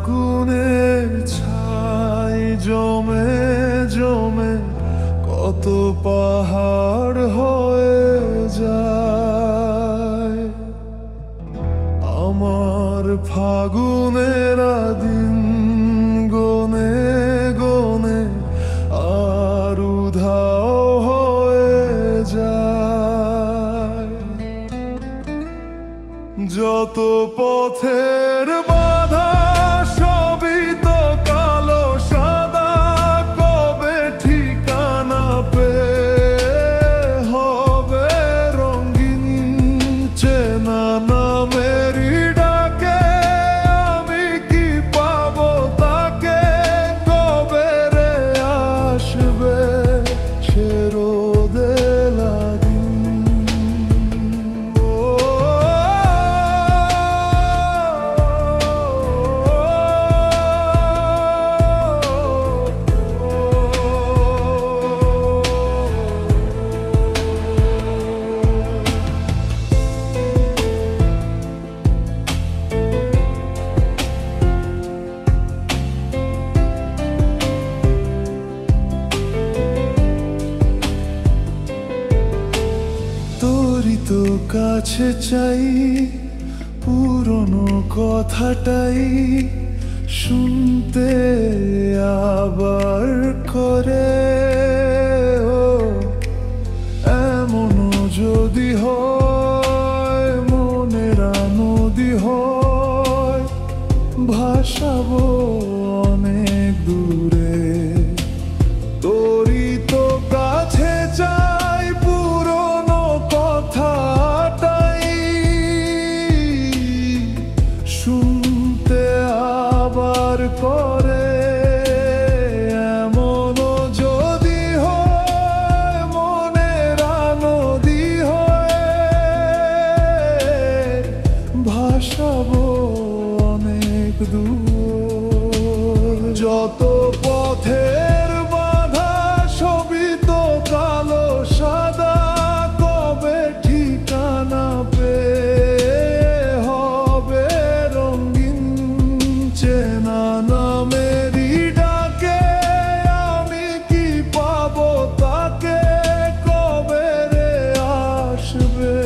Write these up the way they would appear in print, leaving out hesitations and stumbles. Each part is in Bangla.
আগুনের ছাই জমে জমে কত পাহাড় হয়ে যায়। আমার ফাগুনের দিন গনে গনে আর উধাও হয়ে যায়। যত পথের বাধা সবই তো কালো সাদা, কবে ঠিকানা পেয়ে হবে রঙিন চেনা নামেরই ডাকে। আমি কি পাবো তাকে, কবে রে আসবে সে রোদেলা দিন। তোরই তো কাছে চাই পুরনো কথাটাই শুনতে আবার করে। ও এমনও যদি হয় মনের নদী হয়, ভাসাবো অনেক দূরে। তোরই তো কাছে চাই পুরনো কথাটাই শুনতে আবার করে। এমনও যদি হয় মনের নদী হয়ে, ভাসাবো অনেক দূর। যত পথের বাধা সবই তো কালো সাদা, কবে ঠিকানা পেয়ে হবে রঙিন চেনা নামেরই ডাকে। আমি কি পাবো তাকে, কবে রে আসবে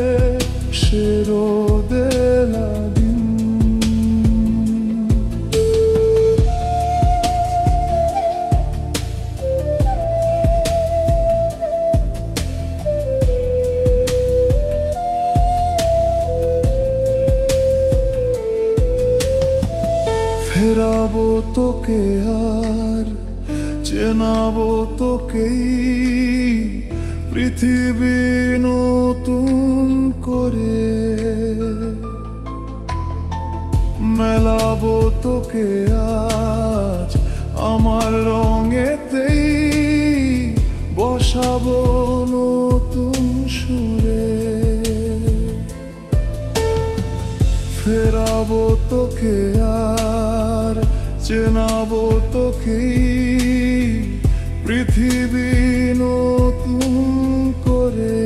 সে রোদেলা দিন। ফেরাবো তোকে আর চেনাবো তোকেই, পৃথিবী নতুন করে মেলাবো তোকে আজ আমার রঙেতেই, বসাবো নতুন সুরে। ফেরাবো তোকে আর চেনাবো তোকেই, পৃথিবী নতুন করে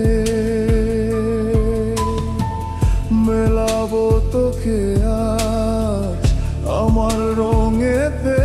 মেলাবো তোকে আজ আমার রঙেতে।